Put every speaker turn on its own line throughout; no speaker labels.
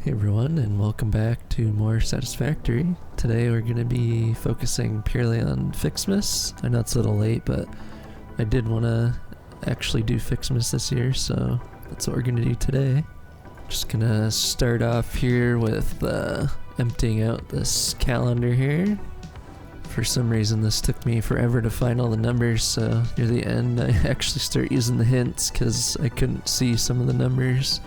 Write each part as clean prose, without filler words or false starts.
Hey everyone, and welcome back to more Satisfactory. Today we're going to be focusing purely on Ficsmas. I know it's a little late, but I did want to actually do Ficsmas this year, so that's what we're going to do today. Just going to start off here with emptying out this calendar here. For some reason this took me forever to find all the numbers, so near the end I actually start using the hints because I couldn't see some of the numbers.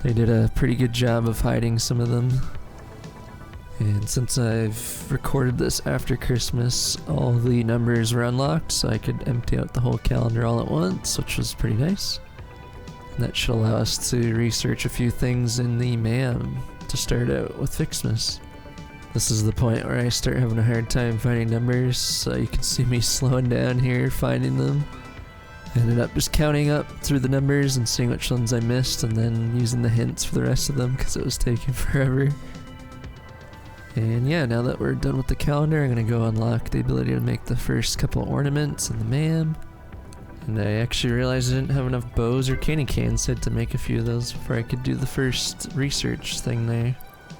They did a pretty good job of hiding some of them. And since I've recorded this after Christmas, all the numbers were unlocked, so I could empty out the whole calendar all at once, which was pretty nice. And that should allow us to research a few things in the MAM to start out with Ficsmas. This is the point where I start having a hard time finding numbers, so you can see me slowing down here, finding them. I ended up just counting up through the numbers and seeing which ones I missed, and then using the hints for the rest of them because it was taking forever. And yeah, now that we're done with the calendar, I'm going to go unlock the ability to make the first couple ornaments in the MAM. And I actually realized I didn't have enough bows or candy canes to make a few of those before I could do the first research thing there.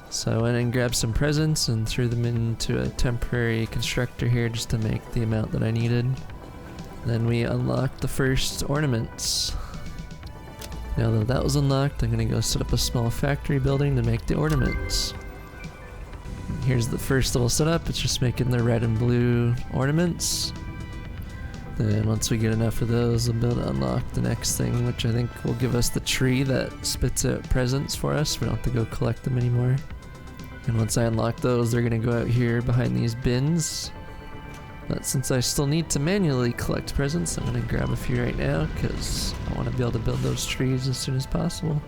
So I went and grabbed some presents and threw them into a temporary constructor here just to make the amount that I needed. Then we unlocked the first ornaments. Now that that was unlocked, I'm gonna go set up a small factory building to make the ornaments. And here's the first little setup. It's just making the red and blue ornaments. Then once we get enough of those, we'll be able to unlock the next thing, which I think will give us the tree that spits out presents for us. We don't have to go collect them anymore. And once I unlock those, they're gonna go out here behind these bins. But since I still need to manually collect presents, I'm going to grab a few right now because I want to be able to build those trees as soon as possible.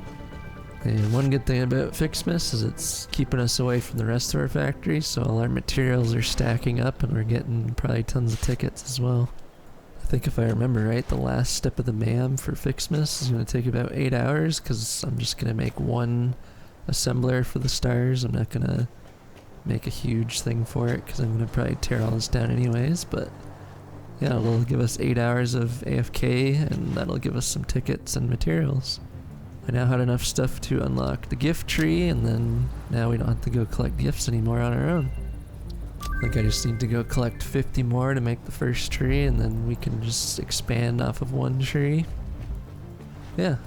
And one good thing about Ficsmas is it's keeping us away from the rest of our factory, so all our materials are stacking up and we're getting probably tons of tickets as well. I think if I remember right, the last step of the MAM for Ficsmas is going to take about 8 hours because I'm just going to make one assembler for the stars. I'm not going to make a huge thing for it because I'm going to probably tear all this down anyways, but yeah, it'll give us 8 hours of AFK and that'll give us some tickets and materials. I now had enough stuff to unlock the gift tree, and then now we don't have to go collect gifts anymore on our own. I think I just need to go collect 50 more to make the first tree, and then we can just expand off of one tree. Yeah,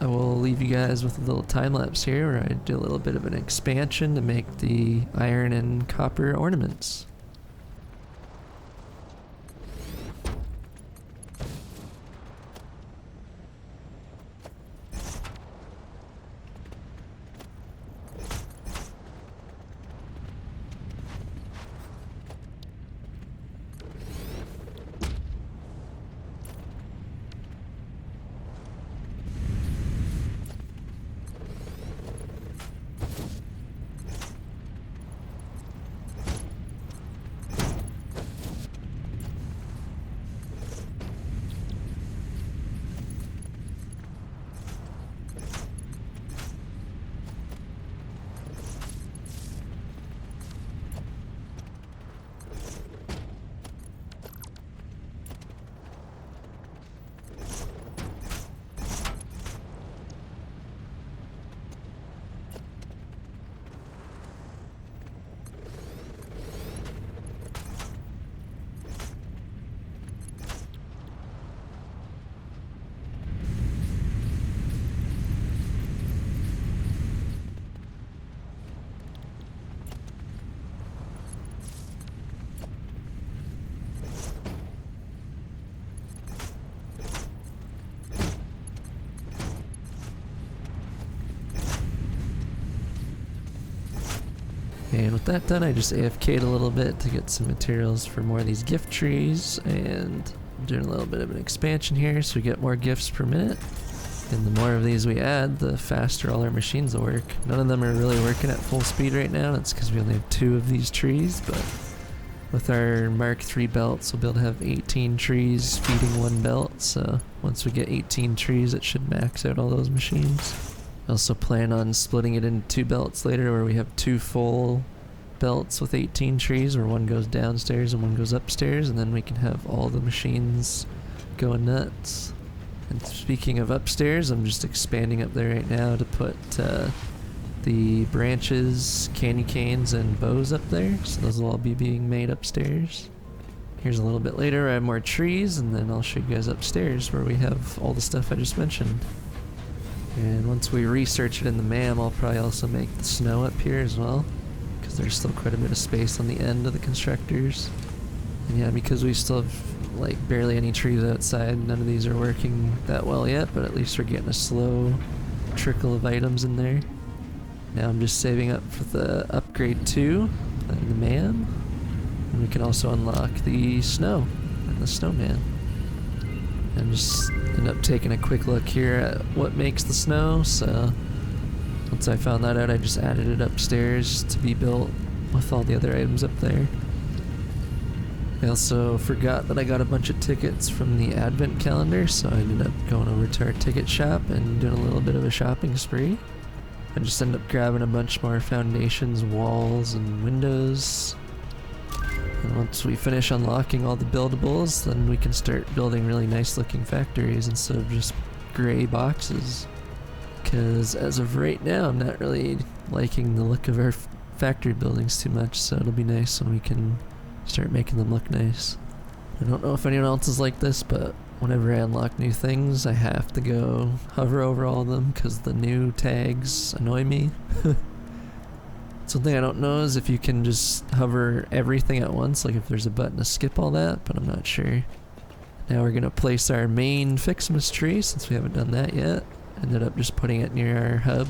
I will leave you guys with a little time lapse here where I do a little bit of an expansion to make the iron and copper ornaments. And with that done, I just AFK'd a little bit to get some materials for more of these gift trees, and I'm doing a little bit of an expansion here so we get more gifts per minute. And the more of these we add, the faster all our machines will work. None of them are really working at full speed right now. That's because we only have 2 of these trees, but with our Mark III belts, we'll be able to have 18 trees feeding one belt, so once we get 18 trees, it should max out all those machines. I also plan on splitting it into 2 belts later where we have 2 full belts with 18 trees where one goes downstairs and one goes upstairs, and then we can have all the machines going nuts. And speaking of upstairs, I'm just expanding up there right now to put the branches, candy canes, and bows up there, so those will all be being made upstairs. Here's a little bit later, I have more trees, and then I'll show you guys upstairs where we have all the stuff I just mentioned. And once we research it in the MAM, I'll probably also make the snow up here as well, because there's still quite a bit of space on the end of the constructors. And yeah, because we still have like barely any trees outside, none of these are working that well yet, but at least we're getting a slow trickle of items in there. Now I'm just saving up for the upgrade 2 in the MAM. And we can also unlock the snow and the snowman. And just end up taking a quick look here at what makes the snow. So once I found that out, I just added it upstairs to be built with all the other items up there. I also forgot that I got a bunch of tickets from the advent calendar, so I ended up going over to our ticket shop and doing a little bit of a shopping spree. I just ended up grabbing a bunch more foundations, walls, and windows. And once we finish unlocking all the buildables, then we can start building really nice looking factories instead of just gray boxes. Because as of right now, I'm not really liking the look of our factory buildings too much, so it'll be nice when we can start making them look nice. I don't know if anyone else is like this, but whenever I unlock new things, I have to go hover over all of them because the new tags annoy me. Something I don't know is if you can just hover everything at once, like if there's a button to skip all that, but I'm not sure. Now we're gonna place our main Ficsmas tree since we haven't done that yet. Ended up just putting it near our hub.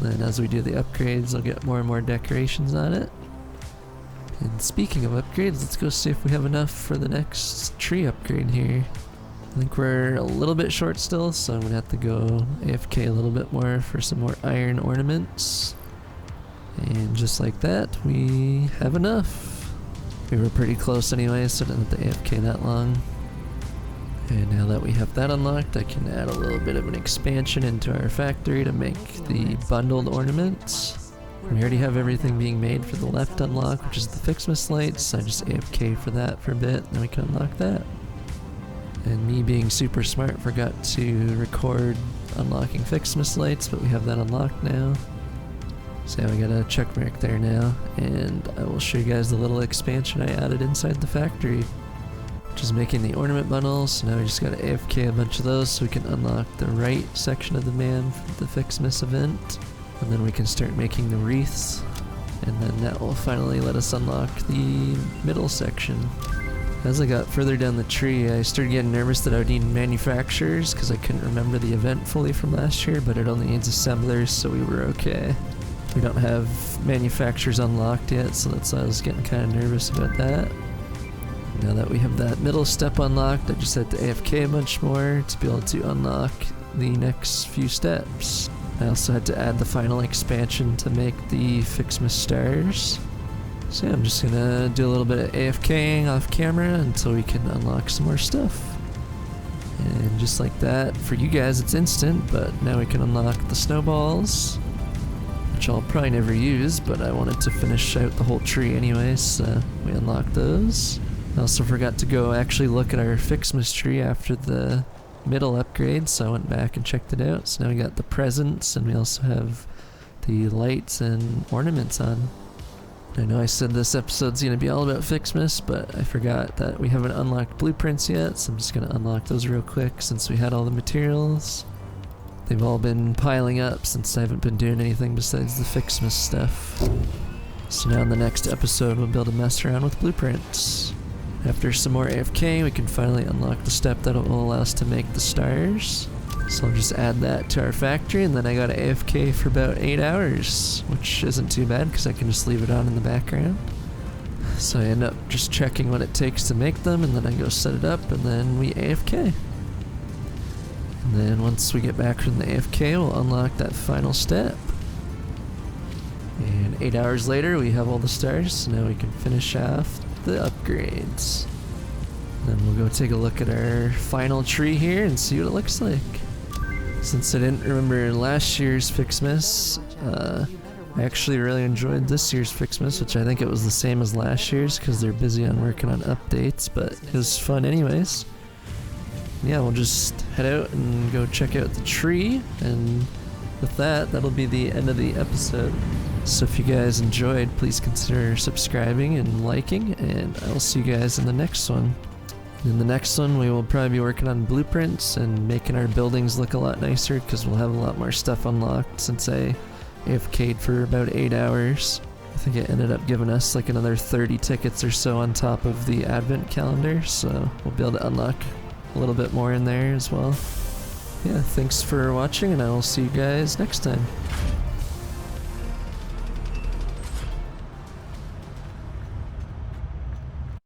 Then as we do the upgrades, I'll get more and more decorations on it. And speaking of upgrades, let's go see if we have enough for the next tree upgrade here. I think we're a little bit short still, so I'm gonna have to go AFK a little bit more for some more iron ornaments. And just like that, we have enough. We were pretty close anyway, so I didn't have to AFK that long. And now that we have that unlocked, I can add a little bit of an expansion into our factory to make the bundled ornaments. We already have everything being made for the left unlock, which is the Ficsmas lights, so I just AFK for that for a bit, and then we can unlock that. And me being super smart forgot to record unlocking Ficsmas lights, but we have that unlocked now. So yeah, we got a check mark there now, and I will show you guys the little expansion I added inside the factory, which is making the ornament bundles. So now we just gotta AFK a bunch of those so we can unlock the right section of the MAM for the Ficsmas event, and then we can start making the wreaths, and then that will finally let us unlock the middle section. As I got further down the tree, I started getting nervous that I would need manufacturers because I couldn't remember the event fully from last year, but it only needs assemblers, so we were okay. We don't have manufacturers unlocked yet, so that's why I was getting kind of nervous about that. Now that we have that middle step unlocked, I just had to AFK a bunch more to be able to unlock the next few steps. I also had to add the final expansion to make the Ficsmas stars. So yeah, I'm just gonna do a little bit of AFKing off camera until we can unlock some more stuff. And just like that, for you guys it's instant, but now we can unlock the snowballs, which I'll probably never use, but I wanted to finish out the whole tree anyways, so we unlocked those. I also forgot to go actually look at our Ficsmas tree after the middle upgrade, so I went back and checked it out. So now we got the presents, and we also have the lights and ornaments on. I know I said this episode's gonna be all about Ficsmas, but I forgot that we haven't unlocked blueprints yet, so I'm just gonna unlock those real quick since we had all the materials. They've all been piling up since I haven't been doing anything besides the Ficsmas stuff. So now in the next episode we'll be able to mess around with blueprints. After some more AFK, we can finally unlock the step that will allow us to make the stars. So I'll just add that to our factory, and then I got AFK for about 8 hours, which isn't too bad because I can just leave it on in the background. So I end up just checking what it takes to make them, and then I go set it up, and then we AFK. And then once we get back from the AFK, we'll unlock that final step. And 8 hours later, we have all the stars, so now we can finish off the upgrades. Then we'll go take a look at our final tree here and see what it looks like. Since I didn't remember last year's Ficsmas, I actually really enjoyed this year's Ficsmas, which I think it was the same as last year's because they're busy on working on updates, but it was fun anyways. Yeah, we'll just head out and go check out the tree and with that, that'll be the end of the episode. So if you guys enjoyed, please consider subscribing and liking, and I'll see you guys in the next one. In the next one, we will probably be working on blueprints and making our buildings look a lot nicer, because we'll have a lot more stuff unlocked since I AFK'd for about 8 hours. I think it ended up giving us like another 30 tickets or so on top of the advent calendar, so we'll be able to unlock a little bit more in there as well. Yeah, thanks for watching, and I will see you guys next time.